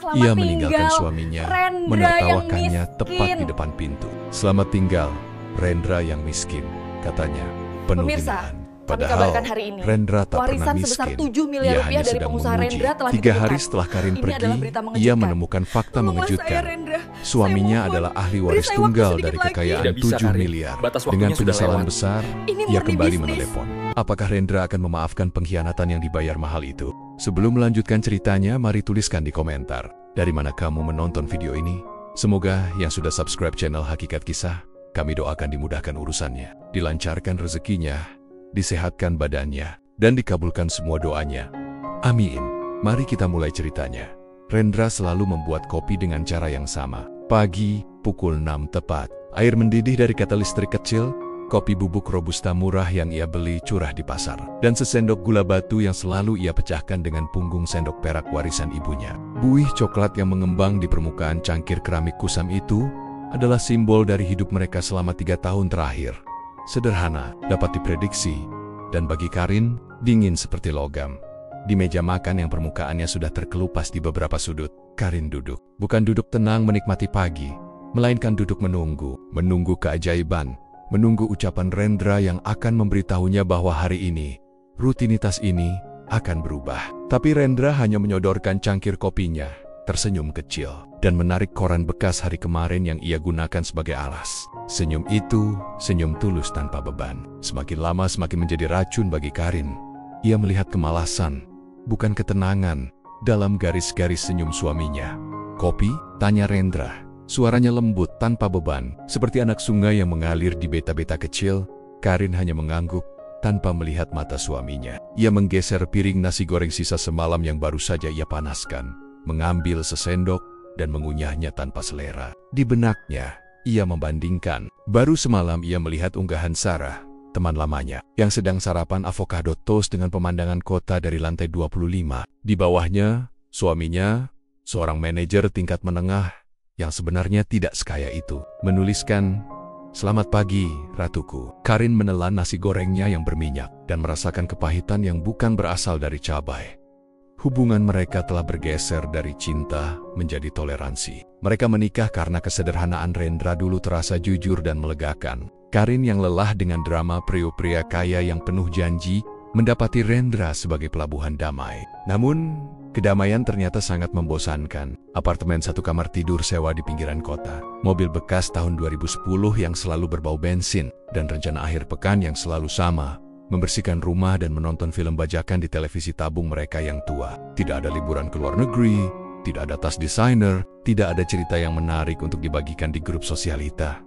selamat Ia meninggalkan tinggal, suaminya, Rendra yang menertawakannya miskin. tepat di depan pintu. Selamat tinggal, Rendra yang miskin, katanya, penuh Pemirsa, hinaan. kami Padahal, kabarkan hari ini, Rendra tak pernah warisan sebesar miskin. 7 miliar Ia rupiah hanya dari sedang pengusaha menguji. Rendra telah 3 ditemukan. hari setelah Karin Ini pergi, adalah berita ia mengejutkan. menemukan fakta Tolonglah mengejutkan. saya, Rendra. Suaminya Saya mohon, adalah ahli beri waris saya waktu tunggal sedikit dari lagi. kekayaan Tidak bisa, 7 Karin. miliar. Batas waktunya Dengan sudah penyesalan lewat. besar, Ini ia murni kembali bisnis. menelepon. Apakah Rendra akan memaafkan pengkhianatan yang dibayar mahal itu? Sebelum melanjutkan ceritanya, mari tuliskan di komentar. Dari mana kamu menonton video ini? Semoga yang sudah subscribe channel Hakikat Kisah, kami doakan dimudahkan urusannya, dilancarkan rezekinya, disehatkan badannya, dan dikabulkan semua doanya. Amin. Mari kita mulai ceritanya. Rendra selalu membuat kopi dengan cara yang sama. Pagi, pukul 6 tepat. Air mendidih dari ketel listrik kecil, kopi bubuk robusta murah yang ia beli curah di pasar, dan sesendok gula batu yang selalu ia pecahkan dengan punggung sendok perak warisan ibunya. Buih coklat yang mengembang di permukaan cangkir keramik kusam itu adalah simbol dari hidup mereka selama 3 tahun terakhir. Sederhana, dapat diprediksi, dan bagi Karin, dingin seperti logam. Di meja makan yang permukaannya sudah terkelupas di beberapa sudut, Karin duduk. Bukan duduk tenang menikmati pagi, melainkan duduk menunggu keajaiban, menunggu ucapan Rendra yang akan memberitahunya bahwa hari ini, rutinitas ini akan berubah. Tapi Rendra hanya menyodorkan cangkir kopinya, tersenyum kecil, dan menarik koran bekas hari kemarin yang ia gunakan sebagai alas. Senyum itu, senyum tulus tanpa beban. Semakin lama semakin menjadi racun bagi Karin. Ia melihat kemalasan, bukan ketenangan, dalam garis-garis senyum suaminya. "Kopi?" tanya Rendra. Suaranya lembut tanpa beban, seperti anak sungai yang mengalir di beta-beta kecil. Karin hanya mengangguk, tanpa melihat mata suaminya. Ia menggeser piring nasi goreng sisa semalam yang baru saja ia panaskan, mengambil sesendok, dan mengunyahnya tanpa selera. Di benaknya, ia membandingkan. Baru semalam ia melihat unggahan Sarah, teman lamanya, yang sedang sarapan avocado toast dengan pemandangan kota dari lantai 25. Di bawahnya, suaminya, seorang manajer tingkat menengah, yang sebenarnya tidak sekaya itu, menuliskan, "Selamat pagi, ratuku." Karin menelan nasi gorengnya yang berminyak, dan merasakan kepahitan yang bukan berasal dari cabai. Hubungan mereka telah bergeser dari cinta menjadi toleransi. Mereka menikah karena kesederhanaan Rendra dulu terasa jujur dan melegakan. Karin yang lelah dengan drama pria-pria kaya yang penuh janji, mendapati Rendra sebagai pelabuhan damai. Namun, kedamaian ternyata sangat membosankan. Apartemen 1 kamar tidur sewa di pinggiran kota, mobil bekas tahun 2010 yang selalu berbau bensin, dan rencana akhir pekan yang selalu sama, membersihkan rumah dan menonton film bajakan di televisi tabung mereka yang tua. Tidak ada liburan ke luar negeri, tidak ada tas desainer, tidak ada cerita yang menarik untuk dibagikan di grup sosialita.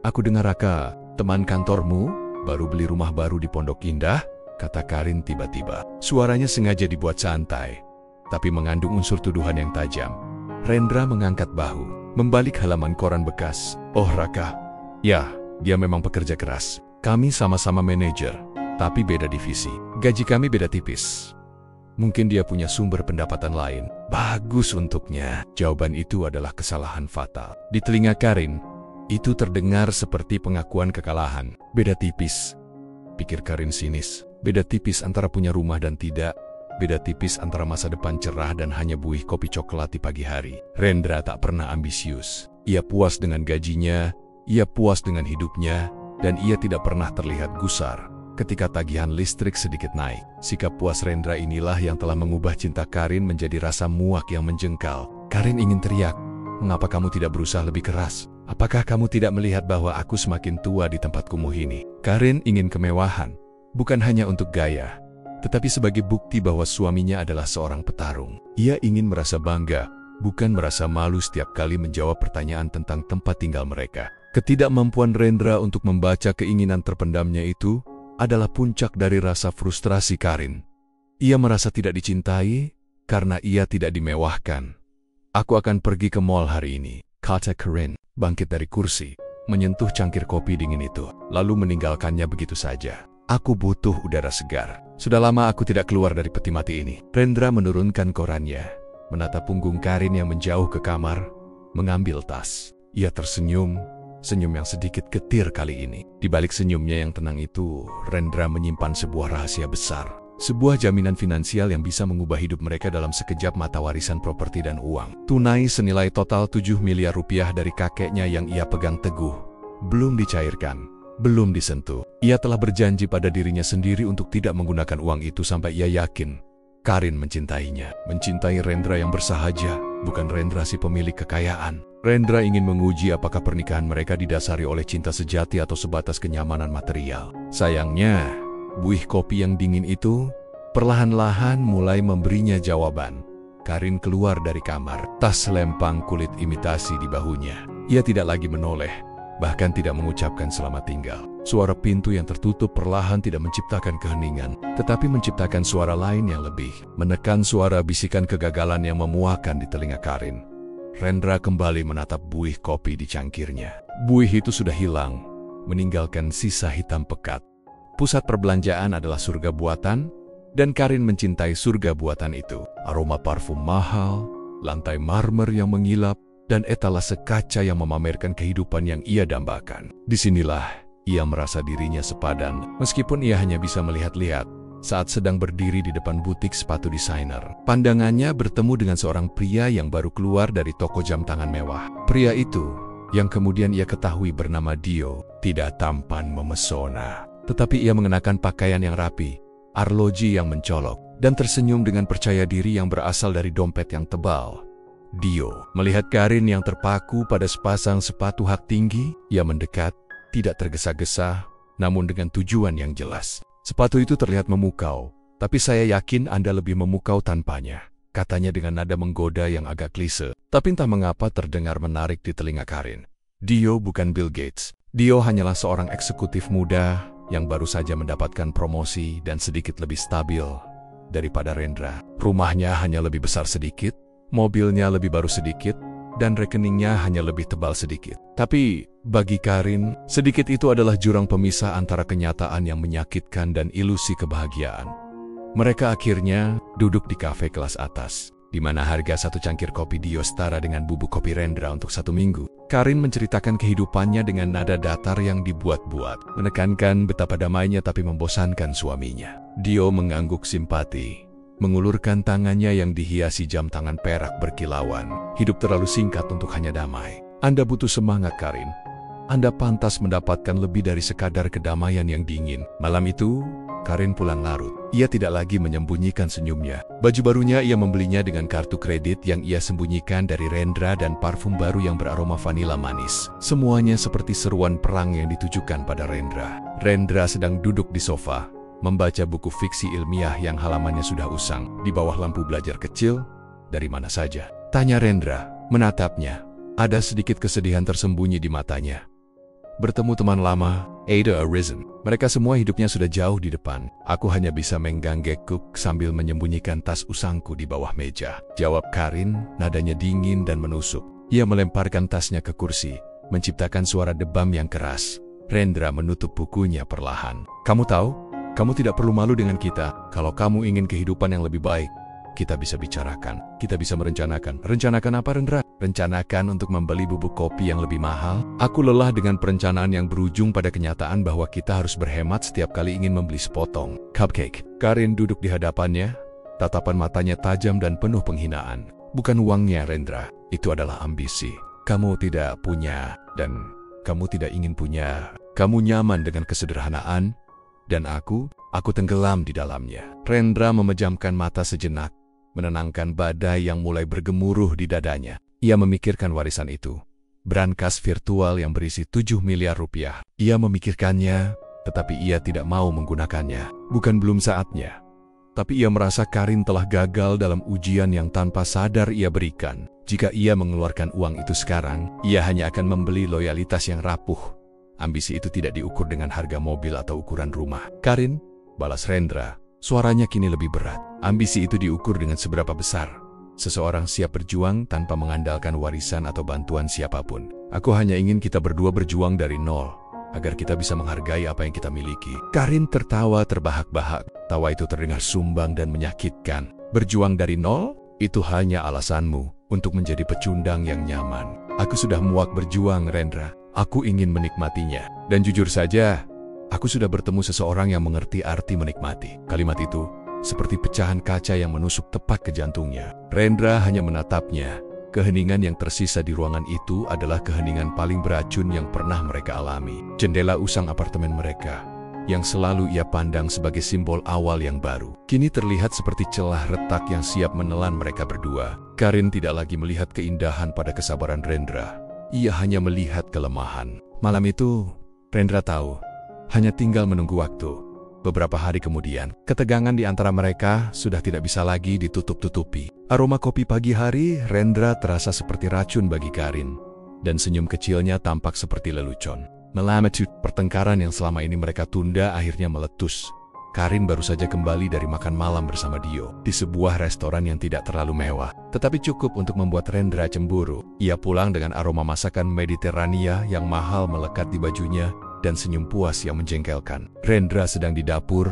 "Aku dengar Raka, teman kantormu, baru beli rumah baru di Pondok Indah," kata Karin tiba-tiba. Suaranya sengaja dibuat santai, tapi mengandung unsur tuduhan yang tajam. Rendra mengangkat bahu, membalik halaman koran bekas. "Oh Raka, ya, dia memang pekerja keras. Kami sama-sama manajer, tapi beda divisi. Gaji kami beda tipis. Mungkin dia punya sumber pendapatan lain. Bagus untuknya." Jawaban itu adalah kesalahan fatal. Di telinga Karin, itu terdengar seperti pengakuan kekalahan. Beda tipis, pikir Karin sinis. Beda tipis antara punya rumah dan tidak. Beda tipis antara masa depan cerah dan hanya buih kopi coklat di pagi hari. Rendra tak pernah ambisius. Ia puas dengan gajinya, ia puas dengan hidupnya, dan ia tidak pernah terlihat gusar ketika tagihan listrik sedikit naik. Sikap puas Rendra inilah yang telah mengubah cinta Karin menjadi rasa muak yang menjengkal. Karin ingin teriak, "Mengapa kamu tidak berusaha lebih keras? Apakah kamu tidak melihat bahwa aku semakin tua di tempat kumuh ini?" Karin ingin kemewahan, bukan hanya untuk gaya, tetapi sebagai bukti bahwa suaminya adalah seorang petarung. Ia ingin merasa bangga, bukan merasa malu setiap kali menjawab pertanyaan tentang tempat tinggal mereka. Ketidakmampuan Rendra untuk membaca keinginan terpendamnya itu adalah puncak dari rasa frustrasi Karin. Ia merasa tidak dicintai karena ia tidak dimewahkan. "Aku akan pergi ke mall hari ini," kata Karin, bangkit dari kursi, menyentuh cangkir kopi dingin itu, lalu meninggalkannya begitu saja. "Aku butuh udara segar. Sudah lama aku tidak keluar dari peti mati ini." Rendra menurunkan korannya, menatap punggung Karin yang menjauh ke kamar, mengambil tas. Ia tersenyum, senyum yang sedikit getir kali ini. Di balik senyumnya yang tenang itu, Rendra menyimpan sebuah rahasia besar. Sebuah jaminan finansial yang bisa mengubah hidup mereka dalam sekejap mata, warisan properti dan uang tunai senilai total 7 miliar rupiah dari kakeknya yang ia pegang teguh. Belum dicairkan, belum disentuh. Ia telah berjanji pada dirinya sendiri untuk tidak menggunakan uang itu sampai ia yakin Karin mencintainya. Mencintai Rendra yang bersahaja, bukan Rendra si pemilik kekayaan. Rendra ingin menguji apakah pernikahan mereka didasari oleh cinta sejati atau sebatas kenyamanan material. Sayangnya, buih kopi yang dingin itu perlahan-lahan mulai memberinya jawaban. Karin keluar dari kamar, tas lempang kulit imitasi di bahunya. Ia tidak lagi menoleh, bahkan tidak mengucapkan selamat tinggal. Suara pintu yang tertutup perlahan tidak menciptakan keheningan, tetapi menciptakan suara lain yang lebih menekan, suara bisikan kegagalan yang memuakan di telinga Karin. Rendra kembali menatap buih kopi di cangkirnya. Buih itu sudah hilang, meninggalkan sisa hitam pekat. Pusat perbelanjaan adalah surga buatan, dan Karin mencintai surga buatan itu. Aroma parfum mahal, lantai marmer yang mengilap, dan etalase kaca yang memamerkan kehidupan yang ia dambakan. Disinilah ia merasa dirinya sepadan, meskipun ia hanya bisa melihat-lihat saat sedang berdiri di depan butik sepatu desainer. Pandangannya bertemu dengan seorang pria yang baru keluar dari toko jam tangan mewah. Pria itu, yang kemudian ia ketahui bernama Dio, tidak tampan memesona. Tetapi ia mengenakan pakaian yang rapi, arloji yang mencolok, dan tersenyum dengan percaya diri yang berasal dari dompet yang tebal. Dio melihat Karin yang terpaku pada sepasang sepatu hak tinggi. Ia mendekat, tidak tergesa-gesa, namun dengan tujuan yang jelas. Sepatu itu terlihat memukau, tapi saya yakin Anda lebih memukau tanpanya, katanya dengan nada menggoda yang agak klise, tapi entah mengapa terdengar menarik di telinga Karin. Dio bukan Bill Gates. Dio hanyalah seorang eksekutif muda yang baru saja mendapatkan promosi dan sedikit lebih stabil daripada Rendra. Rumahnya hanya lebih besar sedikit, mobilnya lebih baru sedikit, dan rekeningnya hanya lebih tebal sedikit. Tapi bagi Karin, sedikit itu adalah jurang pemisah antara kenyataan yang menyakitkan dan ilusi kebahagiaan. Mereka akhirnya duduk di kafe kelas atas, di mana harga satu cangkir kopi Dio setara dengan bubuk kopi Rendra untuk 1 minggu. Karin menceritakan kehidupannya dengan nada datar yang dibuat-buat, menekankan betapa damainya tapi membosankan suaminya. Dio mengangguk simpati, mengulurkan tangannya yang dihiasi jam tangan perak berkilauan. Hidup terlalu singkat untuk hanya damai. Anda butuh semangat, Karin. Anda pantas mendapatkan lebih dari sekadar kedamaian yang dingin. Malam itu, Karin pulang larut. Ia tidak lagi menyembunyikan senyumnya. Baju barunya ia membelinya dengan kartu kredit yang ia sembunyikan dari Rendra dan parfum baru yang beraroma vanila manis. Semuanya seperti seruan perang yang ditujukan pada Rendra. Rendra sedang duduk di sofa, membaca buku fiksi ilmiah yang halamannya sudah usang. Di bawah lampu belajar kecil, dari mana saja? Tanya Rendra, menatapnya. Ada sedikit kesedihan tersembunyi di matanya. Bertemu teman lama, Ada Arisen. Mereka semua hidupnya sudah jauh di depan. Aku hanya bisa mengganggu sambil menyembunyikan tas usangku di bawah meja. Jawab Karin, nadanya dingin dan menusuk. Ia melemparkan tasnya ke kursi, menciptakan suara debam yang keras. Rendra menutup bukunya perlahan. Kamu tahu, kamu tidak perlu malu dengan kita. Kalau kamu ingin kehidupan yang lebih baik, kita bisa bicarakan. Kita bisa merencanakan. Rencanakan apa, Rendra? Rencanakan untuk membeli bubuk kopi yang lebih mahal. Aku lelah dengan perencanaan yang berujung pada kenyataan bahwa kita harus berhemat setiap kali ingin membeli sepotong cupcake. Karin duduk di hadapannya, tatapan matanya tajam dan penuh penghinaan. Bukan uangnya, Rendra. Itu adalah ambisi. Kamu tidak punya, dan kamu tidak ingin punya. Kamu nyaman dengan kesederhanaan, dan aku tenggelam di dalamnya. Rendra memejamkan mata sejenak, menenangkan badai yang mulai bergemuruh di dadanya. Ia memikirkan warisan itu, brankas virtual yang berisi 7 miliar rupiah. Ia memikirkannya, tetapi ia tidak mau menggunakannya. Bukan belum saatnya, tapi ia merasa Karin telah gagal dalam ujian yang tanpa sadar ia berikan. Jika ia mengeluarkan uang itu sekarang, ia hanya akan membeli loyalitas yang rapuh. Ambisi itu tidak diukur dengan harga mobil atau ukuran rumah. Karin, balas Rendra, suaranya kini lebih berat. Ambisi itu diukur dengan seberapa besar seseorang siap berjuang tanpa mengandalkan warisan atau bantuan siapapun. Aku hanya ingin kita berdua berjuang dari nol, agar kita bisa menghargai apa yang kita miliki. Karin tertawa terbahak-bahak. Tawa itu terdengar sumbang dan menyakitkan. Berjuang dari nol? Itu hanya alasanmu untuk menjadi pecundang yang nyaman. Aku sudah muak berjuang, Rendra. Aku ingin menikmatinya. Dan jujur saja, aku sudah bertemu seseorang yang mengerti arti menikmati. Kalimat itu seperti pecahan kaca yang menusuk tepat ke jantungnya. Rendra hanya menatapnya. Keheningan yang tersisa di ruangan itu adalah keheningan paling beracun yang pernah mereka alami. Jendela usang apartemen mereka, yang selalu ia pandang sebagai simbol awal yang baru, kini terlihat seperti celah retak yang siap menelan mereka berdua. Karin tidak lagi melihat keindahan pada kesabaran Rendra. Ia hanya melihat kelemahan. Malam itu, Rendra tahu, hanya tinggal menunggu waktu. Beberapa hari kemudian, ketegangan di antara mereka sudah tidak bisa lagi ditutup-tutupi. Aroma kopi pagi hari, Rendra terasa seperti racun bagi Karin, dan senyum kecilnya tampak seperti lelucon. Melamatut, pertengkaran yang selama ini mereka tunda akhirnya meletus. Karin baru saja kembali dari makan malam bersama Dio di sebuah restoran yang tidak terlalu mewah, tetapi cukup untuk membuat Rendra cemburu. Ia pulang dengan aroma masakan Mediterania yang mahal melekat di bajunya dan senyum puas yang menjengkelkan. Rendra sedang di dapur,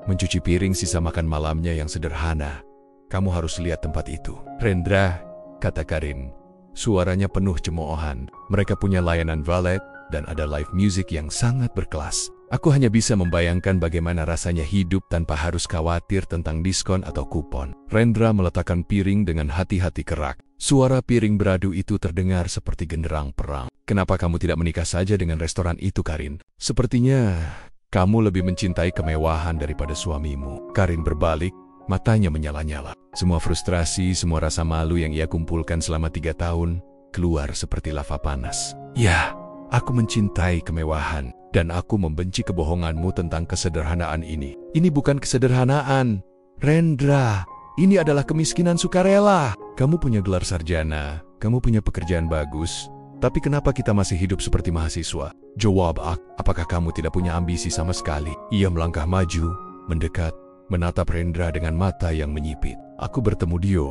mencuci piring sisa makan malamnya yang sederhana. Kamu harus lihat tempat itu. Rendra, kata Karin. Suaranya penuh cemoohan. Mereka punya layanan valet dan ada live music yang sangat berkelas. Aku hanya bisa membayangkan bagaimana rasanya hidup tanpa harus khawatir tentang diskon atau kupon. Rendra meletakkan piring dengan hati-hati kerak. Suara piring beradu itu terdengar seperti genderang perang. Kenapa kamu tidak menikah saja dengan restoran itu, Karin? Sepertinya kamu lebih mencintai kemewahan daripada suamimu. Karin berbalik, matanya menyala-nyala. Semua frustrasi, semua rasa malu yang ia kumpulkan selama 3 tahun, keluar seperti lava panas. Ya, aku mencintai kemewahan. Dan aku membenci kebohonganmu tentang kesederhanaan ini. Ini bukan kesederhanaan, Rendra. Ini adalah kemiskinan sukarela. Kamu punya gelar sarjana, kamu punya pekerjaan bagus, tapi kenapa kita masih hidup seperti mahasiswa? Jawab aku, apakah kamu tidak punya ambisi sama sekali? Ia melangkah maju, mendekat, menatap Rendra dengan mata yang menyipit. Aku bertemu Dio.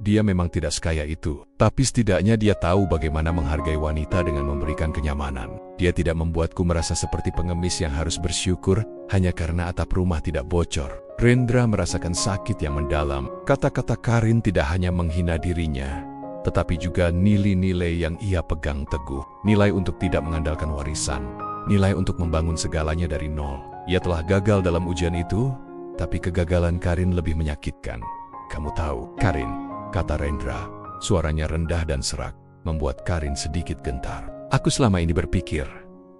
Dia memang tidak sekaya itu, tapi setidaknya dia tahu bagaimana menghargai wanita dengan memberikan kenyamanan. Dia tidak membuatku merasa seperti pengemis yang harus bersyukur hanya karena atap rumah tidak bocor. Rendra merasakan sakit yang mendalam. Kata-kata Karin tidak hanya menghina dirinya, tetapi juga nilai-nilai yang ia pegang teguh. Nilai untuk tidak mengandalkan warisan, nilai untuk membangun segalanya dari nol. Ia telah gagal dalam ujian itu, tapi kegagalan Karin lebih menyakitkan. Kamu tahu, Karin, kata Rendra, suaranya rendah dan serak, membuat Karin sedikit gentar. Aku selama ini berpikir,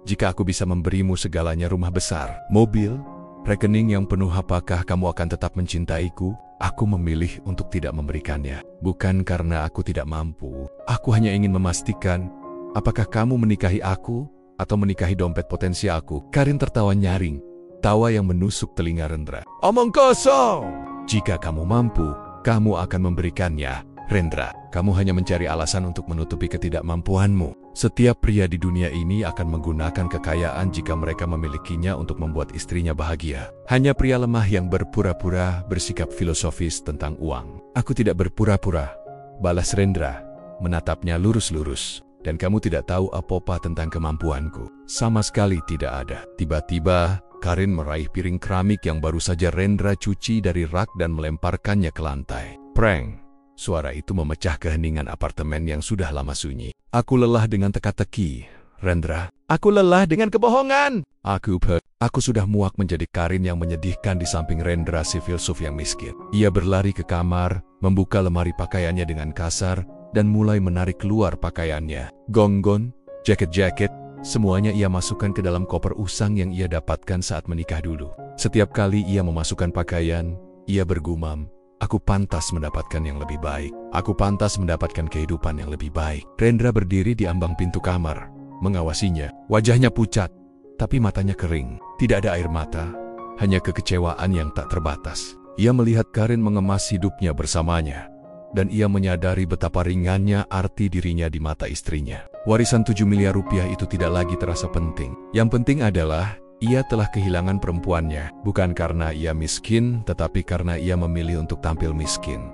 jika aku bisa memberimu segalanya, rumah besar, mobil, rekening yang penuh, apakah kamu akan tetap mencintaiku? Aku memilih untuk tidak memberikannya. Bukan karena aku tidak mampu, aku hanya ingin memastikan, apakah kamu menikahi aku atau menikahi dompet potensialku? Karin tertawa nyaring, tawa yang menusuk telinga Rendra. Omong kosong! Jika kamu mampu, kamu akan memberikannya, Rendra. Kamu hanya mencari alasan untuk menutupi ketidakmampuanmu. Setiap pria di dunia ini akan menggunakan kekayaan jika mereka memilikinya untuk membuat istrinya bahagia. Hanya pria lemah yang berpura-pura bersikap filosofis tentang uang. Aku tidak berpura-pura, balas Rendra, menatapnya lurus-lurus. Dan kamu tidak tahu apa-apa tentang kemampuanku. Sama sekali tidak ada. Tiba-tiba, Karin meraih piring keramik yang baru saja Rendra cuci dari rak dan melemparkannya ke lantai. Preng! Suara itu memecah keheningan apartemen yang sudah lama sunyi. Aku lelah dengan teka-teki, Rendra. Aku lelah dengan kebohongan. Aku sudah muak menjadi Karin yang menyedihkan di samping Rendra si filsuf yang miskin. Ia berlari ke kamar, membuka lemari pakaiannya dengan kasar, dan mulai menarik keluar pakaiannya. Gonggon, jaket-jaket, semuanya ia masukkan ke dalam koper usang yang ia dapatkan saat menikah dulu. Setiap kali ia memasukkan pakaian, ia bergumam, aku pantas mendapatkan yang lebih baik. Aku pantas mendapatkan kehidupan yang lebih baik. Rendra berdiri di ambang pintu kamar, mengawasinya. Wajahnya pucat, tapi matanya kering. Tidak ada air mata, hanya kekecewaan yang tak terbatas. Ia melihat Karin mengemas hidupnya bersamanya, dan ia menyadari betapa ringannya arti dirinya di mata istrinya. Warisan 7 miliar rupiah itu tidak lagi terasa penting. Yang penting adalah ia telah kehilangan perempuannya, bukan karena ia miskin, tetapi karena ia memilih untuk tampil miskin.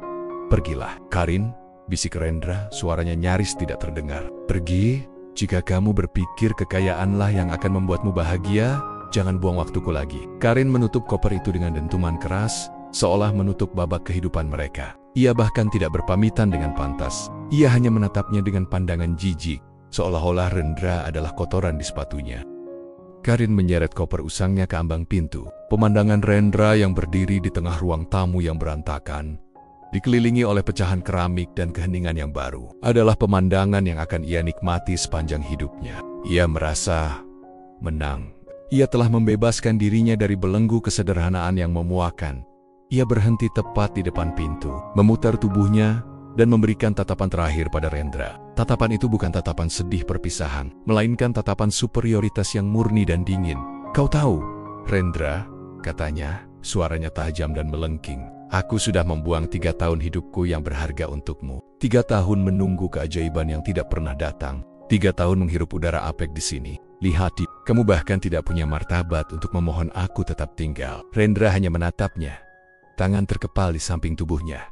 Pergilah, Karin, bisik Rendra, suaranya nyaris tidak terdengar. Pergi, jika kamu berpikir kekayaanlah yang akan membuatmu bahagia, jangan buang waktuku lagi. Karin menutup koper itu dengan dentuman keras, seolah menutup babak kehidupan mereka. Ia bahkan tidak berpamitan dengan pantas. Ia hanya menatapnya dengan pandangan jijik, seolah-olah Rendra adalah kotoran di sepatunya. Karin menyeret koper usangnya ke ambang pintu. Pemandangan Rendra yang berdiri di tengah ruang tamu yang berantakan, dikelilingi oleh pecahan keramik dan keheningan yang baru, adalah pemandangan yang akan ia nikmati sepanjang hidupnya. Ia merasa menang. Ia telah membebaskan dirinya dari belenggu kesederhanaan yang memuakan. Ia berhenti tepat di depan pintu, memutar tubuhnya, dan memberikan tatapan terakhir pada Rendra. Tatapan itu bukan tatapan sedih perpisahan, melainkan tatapan superioritas yang murni dan dingin. "Kau tahu, Rendra," katanya, suaranya tajam dan melengking. "Aku sudah membuang 3 tahun hidupku yang berharga untukmu. 3 tahun menunggu keajaiban yang tidak pernah datang. 3 tahun menghirup udara apek di sini. Lihat, kamu bahkan tidak punya martabat untuk memohon aku tetap tinggal." Rendra hanya menatapnya. Tangan terkepal di samping tubuhnya.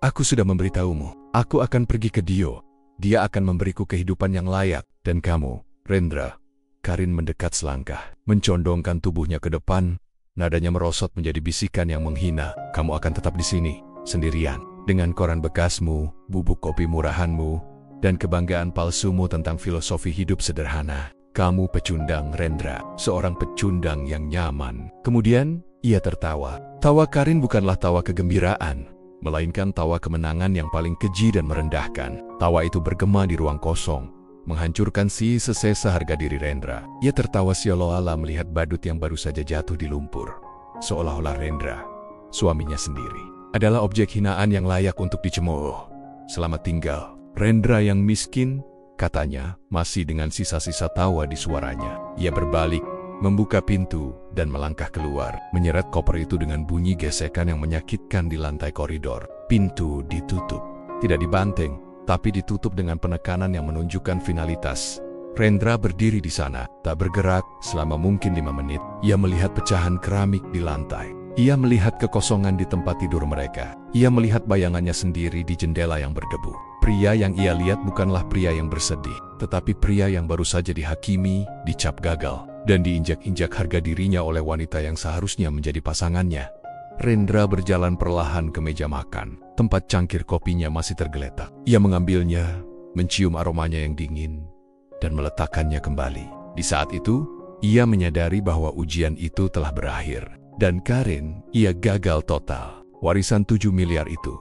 "Aku sudah memberitahumu. Aku akan pergi ke Dio. Dia akan memberiku kehidupan yang layak. Dan kamu, Rendra." Karin mendekat selangkah, mencondongkan tubuhnya ke depan. Nadanya merosot menjadi bisikan yang menghina. "Kamu akan tetap di sini, sendirian. Dengan koran bekasmu, bubuk kopi murahanmu, dan kebanggaan palsumu tentang filosofi hidup sederhana. Kamu pecundang, Rendra. Seorang pecundang yang nyaman." Kemudian, ia tertawa. Tawa Karin bukanlah tawa kegembiraan, melainkan tawa kemenangan yang paling keji dan merendahkan. Tawa itu bergema di ruang kosong, menghancurkan sisa harga diri Rendra. Ia tertawa seolah-olah melihat badut yang baru saja jatuh di lumpur. Seolah-olah Rendra, suaminya sendiri, adalah objek hinaan yang layak untuk dicemooh. "Selamat tinggal, Rendra yang miskin," katanya, masih dengan sisa-sisa tawa di suaranya. Ia berbalik, membuka pintu, dan melangkah keluar, menyeret koper itu dengan bunyi gesekan yang menyakitkan di lantai koridor. Pintu ditutup. Tidak dibanting, tapi ditutup dengan penekanan yang menunjukkan finalitas. Rendra berdiri di sana, tak bergerak selama mungkin 5 menit. Ia melihat pecahan keramik di lantai. Ia melihat kekosongan di tempat tidur mereka. Ia melihat bayangannya sendiri di jendela yang berdebu. Pria yang ia lihat bukanlah pria yang bersedih, tetapi pria yang baru saja dihakimi, dicap gagal, dan diinjak-injak harga dirinya oleh wanita yang seharusnya menjadi pasangannya. Rendra berjalan perlahan ke meja makan. Tempat cangkir kopinya masih tergeletak. Ia mengambilnya, mencium aromanya yang dingin, dan meletakkannya kembali. Di saat itu, ia menyadari bahwa ujian itu telah berakhir. Dan Karin, ia gagal total. Warisan 7 miliar itu,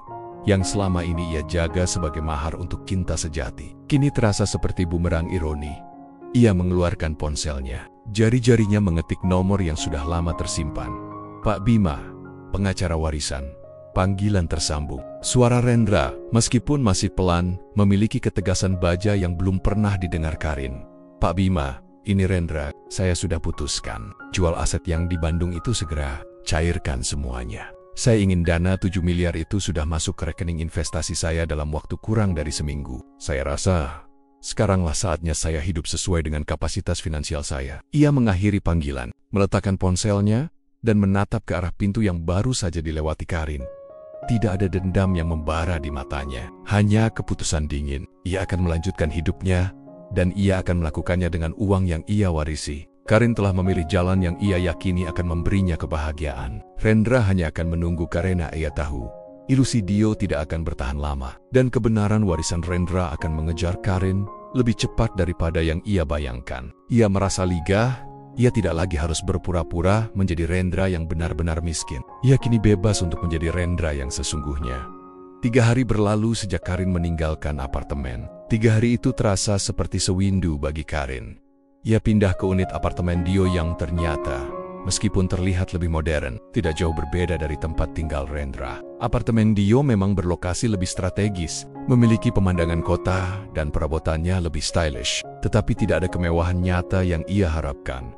yang selama ini ia jaga sebagai mahar untuk cinta sejati, kini terasa seperti bumerang ironi. Ia mengeluarkan ponselnya. Jari-jarinya mengetik nomor yang sudah lama tersimpan. "Pak Bima, pengacara warisan." Panggilan tersambung. Suara Rendra, meskipun masih pelan, memiliki ketegasan baja yang belum pernah didengar Karin. "Pak Bima, ini Rendra, saya sudah putuskan. Jual aset yang di Bandung itu segera, cairkan semuanya. Saya ingin dana 7 miliar itu sudah masuk ke rekening investasi saya dalam waktu kurang dari seminggu. Saya rasa sekaranglah saatnya saya hidup sesuai dengan kapasitas finansial saya." Ia mengakhiri panggilan, meletakkan ponselnya, dan menatap ke arah pintu yang baru saja dilewati Karin. Tidak ada dendam yang membara di matanya, hanya keputusan dingin. Ia akan melanjutkan hidupnya, dan ia akan melakukannya dengan uang yang ia warisi. Karin telah memilih jalan yang ia yakini akan memberinya kebahagiaan. Rendra hanya akan menunggu karena ia tahu ilusi Dio tidak akan bertahan lama, dan kebenaran warisan Rendra akan mengejar Karin lebih cepat daripada yang ia bayangkan. Ia merasa ligah. Ia tidak lagi harus berpura-pura menjadi Rendra yang benar-benar miskin. Ia kini bebas untuk menjadi Rendra yang sesungguhnya. 3 hari berlalu sejak Karin meninggalkan apartemen. 3 hari itu terasa seperti sewindu bagi Karin. Ia pindah ke unit apartemen Dio yang ternyata, meskipun terlihat lebih modern, tidak jauh berbeda dari tempat tinggal Rendra. Apartemen Dio memang berlokasi lebih strategis, memiliki pemandangan kota dan perabotannya lebih stylish, tetapi tidak ada kemewahan nyata yang ia harapkan.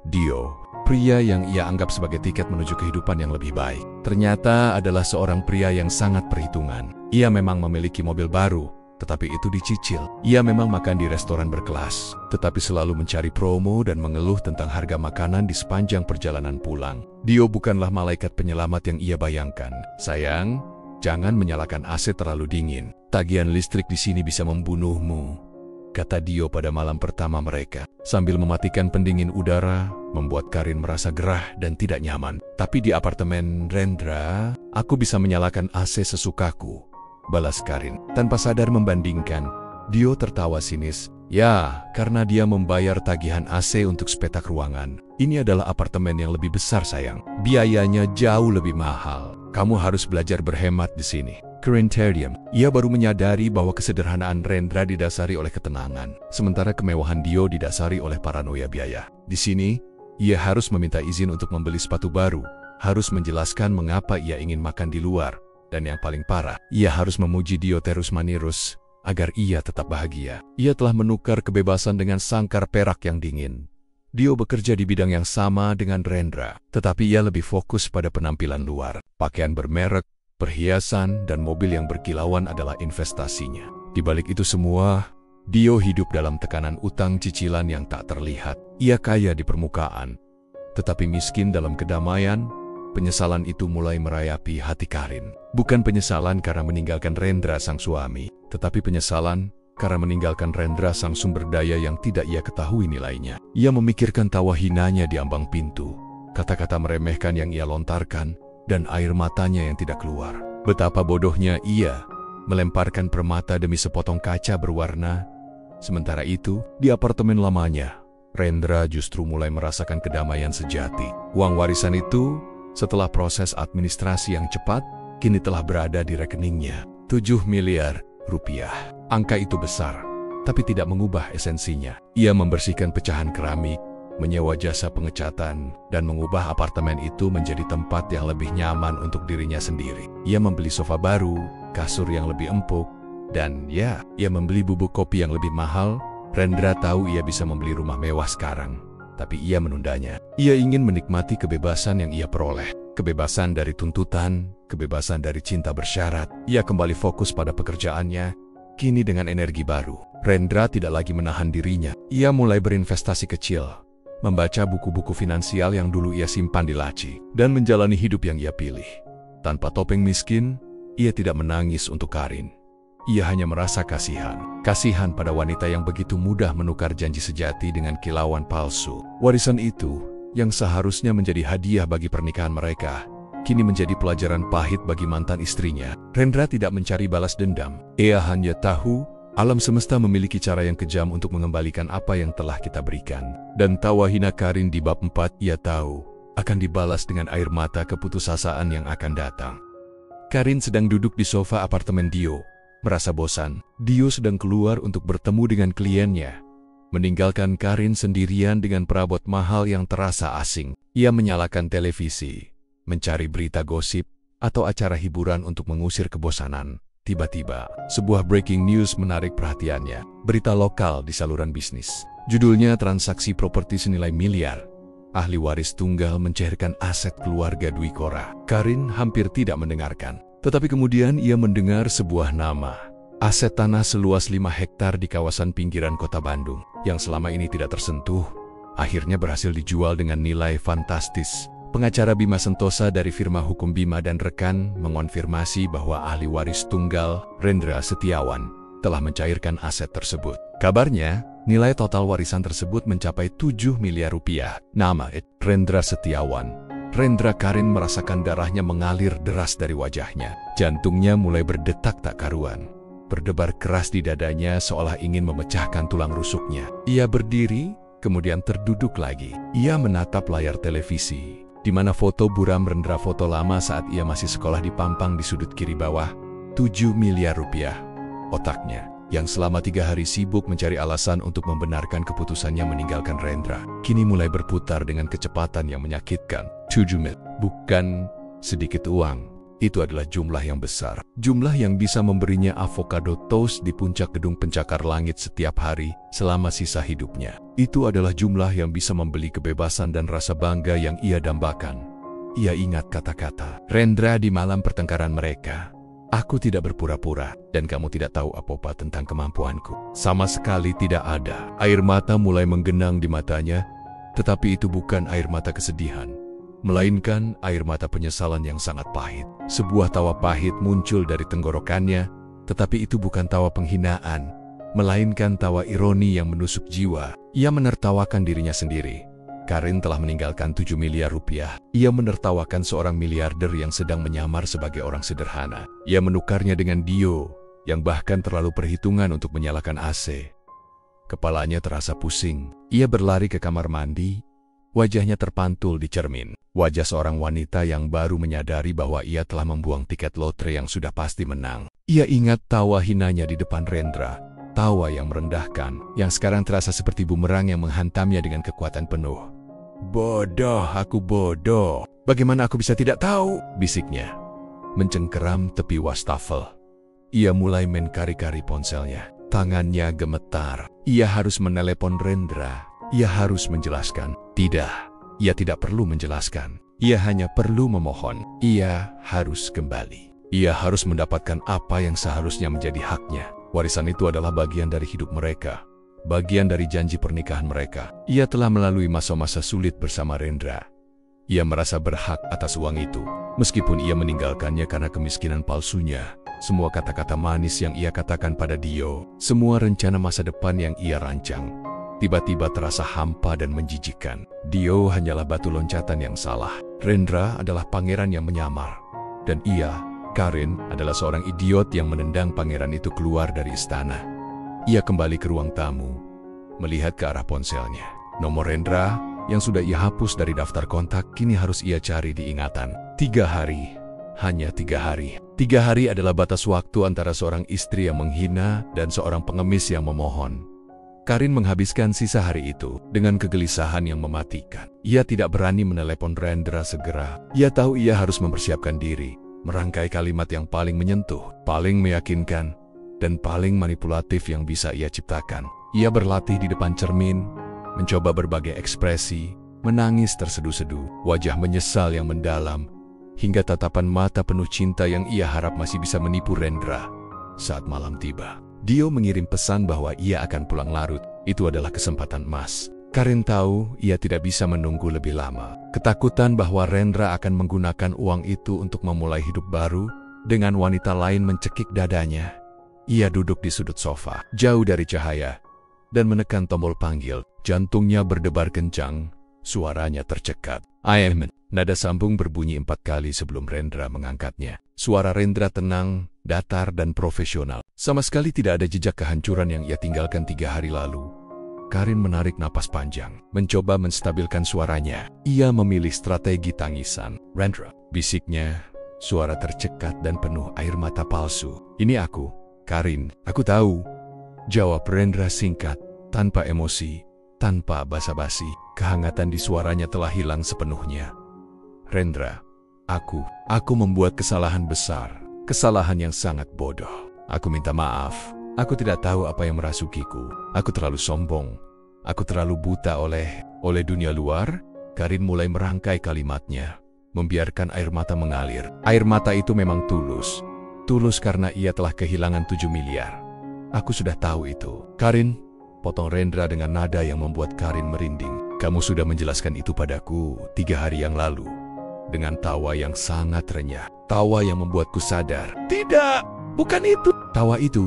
Dio, pria yang ia anggap sebagai tiket menuju kehidupan yang lebih baik, ternyata adalah seorang pria yang sangat perhitungan. Ia memang memiliki mobil baru, tetapi itu dicicil. Ia memang makan di restoran berkelas, tetapi selalu mencari promo dan mengeluh tentang harga makanan di sepanjang perjalanan pulang. Dio bukanlah malaikat penyelamat yang ia bayangkan. "Sayang, jangan menyalakan AC terlalu dingin. Tagihan listrik di sini bisa membunuhmu," kata Dio pada malam pertama mereka. Sambil mematikan pendingin udara, membuat Karin merasa gerah dan tidak nyaman. "Tapi di apartemen Rendra, aku bisa menyalakan AC sesukaku," balas Karin. Tanpa sadar membandingkan, Dio tertawa sinis. Ya, karena dia membayar tagihan AC untuk sepetak ruangan. Ini adalah apartemen yang lebih besar sayang. Biayanya jauh lebih mahal. Kamu harus belajar berhemat di sini. Karin terdiam. Ia baru menyadari bahwa kesederhanaan Rendra didasari oleh ketenangan, sementara kemewahan Dio didasari oleh paranoia biaya. Di sini, ia harus meminta izin untuk membeli sepatu baru, harus menjelaskan mengapa ia ingin makan di luar, dan yang paling parah, ia harus memuji Dio terus-menerus agar ia tetap bahagia. Ia telah menukar kebebasan dengan sangkar perak yang dingin. Dio bekerja di bidang yang sama dengan Rendra, tetapi ia lebih fokus pada penampilan luar. Pakaian bermerek, perhiasan, dan mobil yang berkilauan adalah investasinya. Di balik itu semua, Dio hidup dalam tekanan utang cicilan yang tak terlihat. Ia kaya di permukaan, tetapi miskin dalam kedamaian. Penyesalan itu mulai merayapi hati Karin. Bukan penyesalan karena meninggalkan Rendra sang suami, tetapi penyesalan karena meninggalkan Rendra sang sumber daya yang tidak ia ketahui nilainya. Ia memikirkan tawa hinanya di ambang pintu, kata-kata meremehkan yang ia lontarkan, dan air matanya yang tidak keluar. Betapa bodohnya ia melemparkan permata demi sepotong kaca berwarna. Sementara itu, di apartemen lamanya, Rendra justru mulai merasakan kedamaian sejati. Uang warisan itu, setelah proses administrasi yang cepat, kini telah berada di rekeningnya. 7 miliar rupiah. Angka itu besar, tapi tidak mengubah esensinya. Ia membersihkan pecahan keramik, menyewa jasa pengecatan, dan mengubah apartemen itu menjadi tempat yang lebih nyaman untuk dirinya sendiri. Ia membeli sofa baru, kasur yang lebih empuk, dan ia membeli bubuk kopi yang lebih mahal. Rendra tahu ia bisa membeli rumah mewah sekarang, tapi ia menundanya. Ia ingin menikmati kebebasan yang ia peroleh. Kebebasan dari tuntutan, kebebasan dari cinta bersyarat. Ia kembali fokus pada pekerjaannya, kini dengan energi baru. Rendra tidak lagi menahan dirinya. Ia mulai berinvestasi kecil, membaca buku-buku finansial yang dulu ia simpan di laci, dan menjalani hidup yang ia pilih. Tanpa topeng miskin, ia tidak menangis untuk Karin. Ia hanya merasa kasihan. Kasihan pada wanita yang begitu mudah menukar janji sejati dengan kilauan palsu. Warisan itu, yang seharusnya menjadi hadiah bagi pernikahan mereka, kini menjadi pelajaran pahit bagi mantan istrinya. Rendra tidak mencari balas dendam. Ia hanya tahu, alam semesta memiliki cara yang kejam untuk mengembalikan apa yang telah kita berikan. Dan tawa hina Karin di bab 4, ia tahu, akan dibalas dengan air mata keputusasaan yang akan datang. Karin sedang duduk di sofa apartemen Dio. Merasa bosan, Dio sedang keluar untuk bertemu dengan kliennya, meninggalkan Karin sendirian dengan perabot mahal yang terasa asing. Ia menyalakan televisi, mencari berita gosip atau acara hiburan untuk mengusir kebosanan. Tiba-tiba, sebuah breaking news menarik perhatiannya. Berita lokal di saluran bisnis. Judulnya transaksi properti senilai miliar. Ahli waris tunggal mencairkan aset keluarga Dwi Kora. Karin hampir tidak mendengarkan. Tetapi kemudian ia mendengar sebuah nama. Aset tanah seluas 5 hektar di kawasan pinggiran kota Bandung, yang selama ini tidak tersentuh, akhirnya berhasil dijual dengan nilai fantastis. Pengacara Bima Sentosa dari firma hukum Bima dan rekan mengonfirmasi bahwa ahli waris tunggal, Rendra Setiawan, telah mencairkan aset tersebut. Kabarnya, nilai total warisan tersebut mencapai 7 miliar rupiah. Nama Rendra Setiawan. Rendra Karin merasakan darahnya mengalir deras dari wajahnya. Jantungnya mulai berdetak tak karuan. Berdebar keras di dadanya seolah ingin memecahkan tulang rusuknya. Ia berdiri, kemudian terduduk lagi. Ia menatap layar televisi, di mana foto buram Rendra foto lama saat ia masih sekolah dipampang di sudut kiri bawah. 7 miliar rupiah. Otaknya, yang selama 3 hari sibuk mencari alasan untuk membenarkan keputusannya meninggalkan Rendra, kini mulai berputar dengan kecepatan yang menyakitkan. 7 miliar. Bukan sedikit uang. Itu adalah jumlah yang besar. Jumlah yang bisa memberinya avocado toast di puncak gedung pencakar langit setiap hari selama sisa hidupnya. Itu adalah jumlah yang bisa membeli kebebasan dan rasa bangga yang ia dambakan. Ia ingat kata-kata Rendra di malam pertengkaran mereka. Aku tidak berpura-pura, dan kamu tidak tahu apa-apa tentang kemampuanku. Sama sekali tidak ada. Air mata mulai menggenang di matanya, tetapi itu bukan air mata kesedihan, melainkan air mata penyesalan yang sangat pahit. Sebuah tawa pahit muncul dari tenggorokannya, tetapi itu bukan tawa penghinaan, melainkan tawa ironi yang menusuk jiwa. Ia menertawakan dirinya sendiri. Karin telah meninggalkan 7 miliar rupiah. Ia menertawakan seorang miliarder yang sedang menyamar sebagai orang sederhana. Ia menukarnya dengan Dio, yang bahkan terlalu perhitungan untuk menyalakan AC. Kepalanya terasa pusing. Ia berlari ke kamar mandi. Wajahnya terpantul di cermin. Wajah seorang wanita yang baru menyadari bahwa ia telah membuang tiket lotre yang sudah pasti menang. Ia ingat tawa hinanya di depan Rendra. Tawa yang merendahkan, yang sekarang terasa seperti bumerang yang menghantamnya dengan kekuatan penuh. Bodoh, aku bodoh. Bagaimana aku bisa tidak tahu? Bisiknya. Mencengkeram tepi wastafel. Ia mulai menkari-kari ponselnya. Tangannya gemetar. Ia harus menelepon Rendra. Ia harus menjelaskan. Tidak, ia tidak perlu menjelaskan. Ia hanya perlu memohon. Ia harus kembali. Ia harus mendapatkan apa yang seharusnya menjadi haknya. Warisan itu adalah bagian dari hidup mereka. Bagian dari janji pernikahan mereka. Ia telah melalui masa-masa sulit bersama Rendra. Ia merasa berhak atas uang itu. Meskipun ia meninggalkannya karena kemiskinan palsunya. Semua kata-kata manis yang ia katakan pada Dio, semua rencana masa depan yang ia rancang, tiba-tiba terasa hampa dan menjijikkan. Dio hanyalah batu loncatan yang salah. Rendra adalah pangeran yang menyamar. Dan ia, Karin, adalah seorang idiot yang menendang pangeran itu keluar dari istana. Ia kembali ke ruang tamu, melihat ke arah ponselnya. Nomor Rendra, yang sudah ia hapus dari daftar kontak, kini harus ia cari di ingatan. 3 hari. Hanya 3 hari. 3 hari adalah batas waktu antara seorang istri yang menghina dan seorang pengemis yang memohon. Karin menghabiskan sisa hari itu dengan kegelisahan yang mematikan. Ia tidak berani menelepon Rendra segera. Ia tahu ia harus mempersiapkan diri, merangkai kalimat yang paling menyentuh, paling meyakinkan, dan paling manipulatif yang bisa ia ciptakan. Ia berlatih di depan cermin, mencoba berbagai ekspresi, menangis terseduh-seduh, wajah menyesal yang mendalam, hingga tatapan mata penuh cinta yang ia harap masih bisa menipu Rendra. Saat malam tiba, Dio mengirim pesan bahwa ia akan pulang larut. Itu adalah kesempatan emas. Karin tahu ia tidak bisa menunggu lebih lama. Ketakutan bahwa Rendra akan menggunakan uang itu untuk memulai hidup baru dengan wanita lain mencekik dadanya. Ia duduk di sudut sofa, jauh dari cahaya, dan menekan tombol panggil. Jantungnya berdebar kencang, suaranya tercekat. Amen. Nada sambung berbunyi 4 kali sebelum Rendra mengangkatnya. Suara Rendra tenang, datar, dan profesional. Sama sekali tidak ada jejak kehancuran yang ia tinggalkan 3 hari lalu. Karin menarik napas panjang, mencoba menstabilkan suaranya. Ia memilih strategi tangisan. Rendra, bisiknya, suara tercekat dan penuh air mata palsu. Ini aku, Karin. Aku tahu. Jawab Rendra singkat, tanpa emosi, tanpa basa-basi. Kehangatan di suaranya telah hilang sepenuhnya. Rendra, aku membuat kesalahan besar. Kesalahan yang sangat bodoh. Aku minta maaf. Aku tidak tahu apa yang merasukiku. Aku terlalu sombong. Aku terlalu buta oleh dunia luar. Karin mulai merangkai kalimatnya, membiarkan air mata mengalir. Air mata itu memang tulus. Tulus karena ia telah kehilangan 7 miliar. Aku sudah tahu itu. Karin, potong Rendra dengan nada yang membuat Karin merinding. Kamu sudah menjelaskan itu padaku 3 hari yang lalu. Dengan tawa yang sangat renyah. Tawa yang membuatku sadar. Tidak, bukan itu. Tawa itu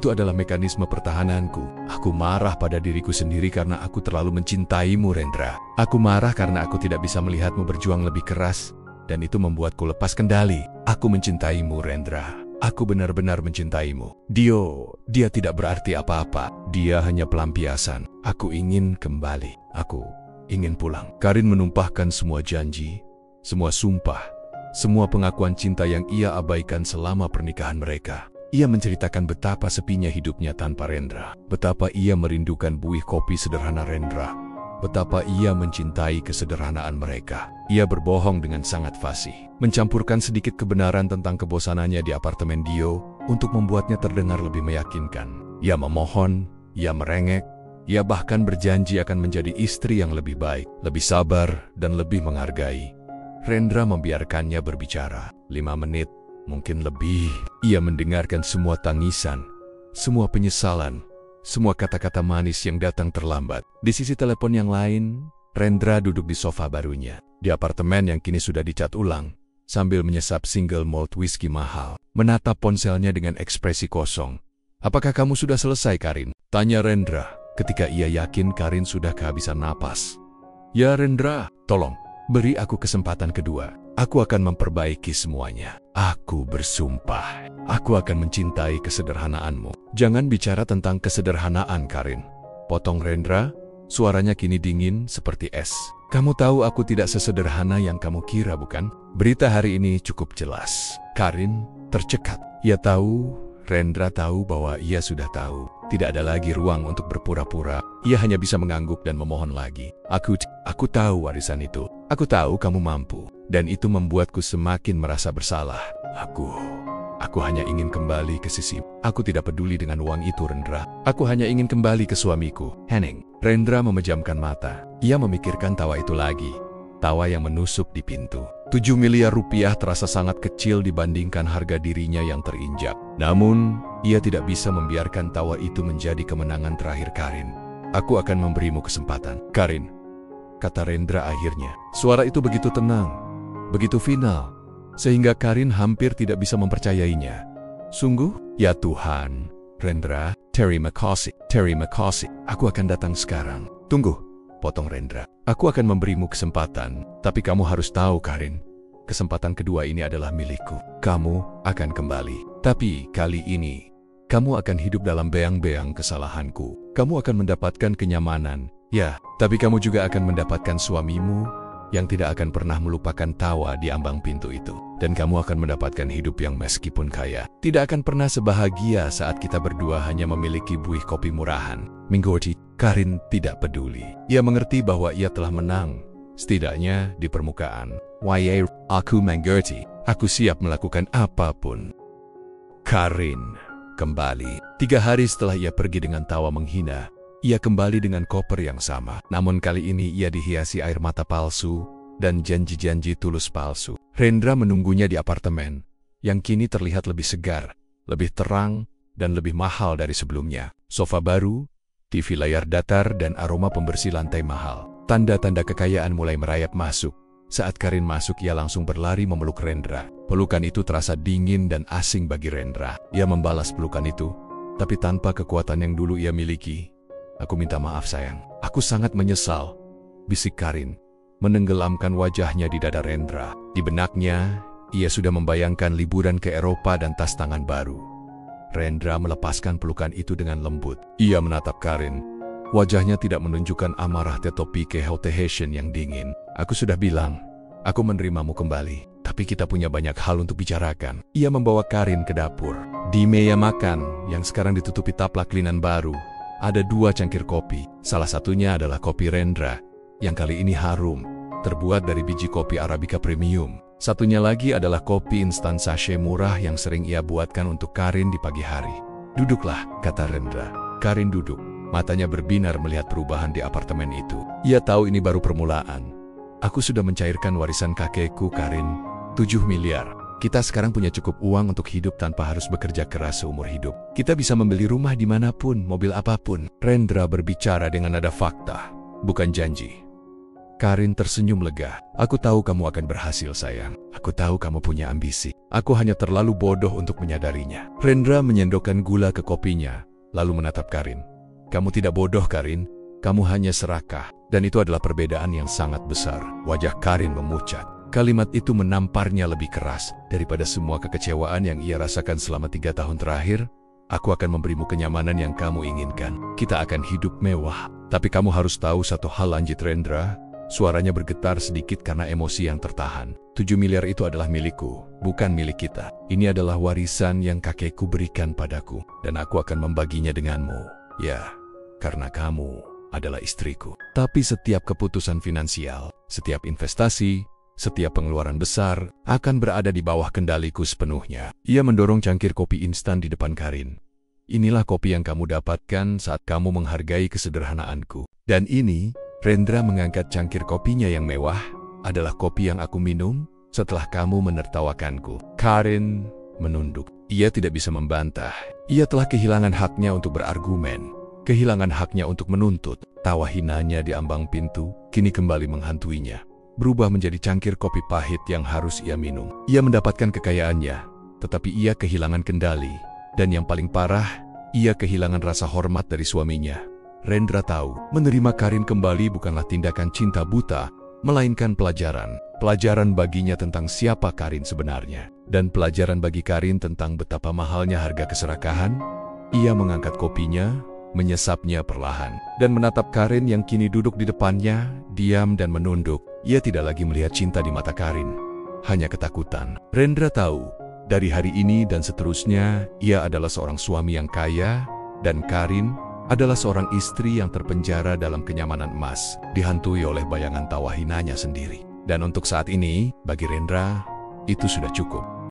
adalah mekanisme pertahananku. Aku marah pada diriku sendiri karena aku terlalu mencintaimu, Rendra. Aku marah karena aku tidak bisa melihatmu berjuang lebih keras. Dan itu membuatku lepas kendali. Aku mencintaimu, Rendra. Aku benar-benar mencintaimu. Dia tidak berarti apa-apa. Dia hanya pelampiasan. Aku ingin kembali. Aku ingin pulang. Karin menumpahkan semua janji, semua sumpah, semua pengakuan cinta yang ia abaikan selama pernikahan mereka. Ia menceritakan betapa sepinya hidupnya tanpa Rendra, betapa ia merindukan buih kopi sederhana Rendra, betapa ia mencintai kesederhanaan mereka. Ia berbohong dengan sangat fasih, mencampurkan sedikit kebenaran tentang kebosanannya di apartemen Dio untuk membuatnya terdengar lebih meyakinkan. Ia memohon, ia merengek, ia bahkan berjanji akan menjadi istri yang lebih baik, lebih sabar, dan lebih menghargai. Rendra membiarkannya berbicara. 5 menit, mungkin lebih. Ia mendengarkan semua tangisan, semua penyesalan, semua kata-kata manis yang datang terlambat. Di sisi telepon yang lain, Rendra duduk di sofa barunya, di apartemen yang kini sudah dicat ulang, sambil menyesap single malt whisky mahal, menatap ponselnya dengan ekspresi kosong. Apakah kamu sudah selesai, Karin? Tanya Rendra, ketika ia yakin Karin sudah kehabisan napas. Ya Rendra, tolong. Beri aku kesempatan kedua. Aku akan memperbaiki semuanya. Aku bersumpah. Aku akan mencintai kesederhanaanmu. Jangan bicara tentang kesederhanaan, Karin. Potong Rendra, suaranya kini dingin seperti es. Kamu tahu aku tidak sesederhana yang kamu kira, bukan? Berita hari ini cukup jelas. Karin tercekat. Ia tahu, Rendra tahu bahwa ia sudah tahu. Tidak ada lagi ruang untuk berpura-pura. Ia hanya bisa mengangguk dan memohon lagi. Aku tahu warisan itu. Aku tahu kamu mampu. Dan itu membuatku semakin merasa bersalah. Aku hanya ingin kembali ke sisi. Aku tidak peduli dengan uang itu, Rendra. Aku hanya ingin kembali ke suamiku, Henning. Rendra memejamkan mata. Ia memikirkan tawa itu lagi. Tawa yang menusuk di pintu. 7 miliar rupiah terasa sangat kecil dibandingkan harga dirinya yang terinjak. Namun, ia tidak bisa membiarkan tawa itu menjadi kemenangan terakhir Karin. Aku akan memberimu kesempatan. Karin, kata Rendra akhirnya. Suara itu begitu tenang, begitu final, sehingga Karin hampir tidak bisa mempercayainya. Sungguh? Ya Tuhan, Rendra, Terry McCossie, aku akan datang sekarang. Tunggu, potong Rendra. Aku akan memberimu kesempatan, tapi kamu harus tahu, Karin. Kesempatan kedua ini adalah milikku. Kamu akan kembali. Tapi kali ini, kamu akan hidup dalam beang-beang kesalahanku. Kamu akan mendapatkan kenyamanan. Ya, tapi kamu juga akan mendapatkan suamimu yang tidak akan pernah melupakan tawa di ambang pintu itu. Dan kamu akan mendapatkan hidup yang meskipun kaya, tidak akan pernah sebahagia saat kita berdua hanya memiliki buih kopi murahan. Minggoji, Karin tidak peduli. Ia mengerti bahwa ia telah menang, setidaknya di permukaan. Why, aku mengerti. Aku siap melakukan apapun. Karin kembali. 3 hari setelah ia pergi dengan tawa menghina, ia kembali dengan koper yang sama. Namun kali ini ia dihiasi air mata palsu dan janji-janji tulus palsu. Rendra menunggunya di apartemen, yang kini terlihat lebih segar, lebih terang, dan lebih mahal dari sebelumnya. Sofa baru, TV layar datar, dan aroma pembersih lantai mahal. Tanda-tanda kekayaan mulai merayap masuk. Saat Karin masuk, ia langsung berlari memeluk Rendra. Pelukan itu terasa dingin dan asing bagi Rendra. Ia membalas pelukan itu, tapi tanpa kekuatan yang dulu ia miliki. Aku minta maaf, sayang. Aku sangat menyesal, bisik Karin, menenggelamkan wajahnya di dada Rendra. Di benaknya, ia sudah membayangkan liburan ke Eropa dan tas tangan baru. Rendra melepaskan pelukan itu dengan lembut. Ia menatap Karin. Wajahnya tidak menunjukkan amarah tetapi kehautehesion yang dingin. Aku sudah bilang, aku menerimamu kembali. Tapi kita punya banyak hal untuk bicarakan. Ia membawa Karin ke dapur. Di meja makan, yang sekarang ditutupi taplak linen baru, ada 2 cangkir kopi. Salah satunya adalah kopi Rendra, yang kali ini harum, terbuat dari biji kopi Arabica Premium. Satunya lagi adalah kopi instan sachet murah yang sering ia buatkan untuk Karin di pagi hari. Duduklah, kata Rendra. Karin duduk. Matanya berbinar melihat perubahan di apartemen itu. Ia tahu ini baru permulaan. Aku sudah mencairkan warisan kakekku, Karin. 7 miliar. Kita sekarang punya cukup uang untuk hidup tanpa harus bekerja keras seumur hidup. Kita bisa membeli rumah dimanapun, mobil apapun. Rendra berbicara dengan nada fakta, bukan janji. Karin tersenyum lega. Aku tahu kamu akan berhasil, sayang. Aku tahu kamu punya ambisi. Aku hanya terlalu bodoh untuk menyadarinya. Rendra menyendokkan gula ke kopinya, lalu menatap Karin. Kamu tidak bodoh, Karin. Kamu hanya serakah. Dan itu adalah perbedaan yang sangat besar. Wajah Karin memucat. Kalimat itu menamparnya lebih keras daripada semua kekecewaan yang ia rasakan selama 3 tahun terakhir. Aku akan memberimu kenyamanan yang kamu inginkan. Kita akan hidup mewah. Tapi kamu harus tahu satu hal, lanjut Rendra. Suaranya bergetar sedikit karena emosi yang tertahan. 7 miliar itu adalah milikku, bukan milik kita. Ini adalah warisan yang kakekku berikan padaku. Dan aku akan membaginya denganmu. Ya, karena kamu adalah istriku. Tapi setiap keputusan finansial, setiap investasi, setiap pengeluaran besar akan berada di bawah kendaliku sepenuhnya. Ia mendorong cangkir kopi instan di depan Karin. Inilah kopi yang kamu dapatkan saat kamu menghargai kesederhanaanku. Dan ini, Rendra mengangkat cangkir kopinya yang mewah, adalah kopi yang aku minum setelah kamu menertawakanku. Karin menunduk. Ia tidak bisa membantah. Ia telah kehilangan haknya untuk berargumen, kehilangan haknya untuk menuntut. Tawa hinanya di ambang pintu kini kembali menghantuinya, berubah menjadi cangkir kopi pahit yang harus ia minum. Ia mendapatkan kekayaannya, tetapi ia kehilangan kendali. Dan yang paling parah, ia kehilangan rasa hormat dari suaminya. Rendra tahu, menerima Karin kembali bukanlah tindakan cinta buta, melainkan pelajaran. Pelajaran baginya tentang siapa Karin sebenarnya. Dan pelajaran bagi Karin tentang betapa mahalnya harga keserakahan. Ia mengangkat kopinya, menyesapnya perlahan, dan menatap Karin yang kini duduk di depannya, diam dan menunduk. Ia tidak lagi melihat cinta di mata Karin, hanya ketakutan. Rendra tahu, dari hari ini dan seterusnya, ia adalah seorang suami yang kaya, dan Karin adalah seorang istri yang terpenjara dalam kenyamanan emas, dihantui oleh bayangan tawa hinanya sendiri. Dan untuk saat ini, bagi Rendra, itu sudah cukup.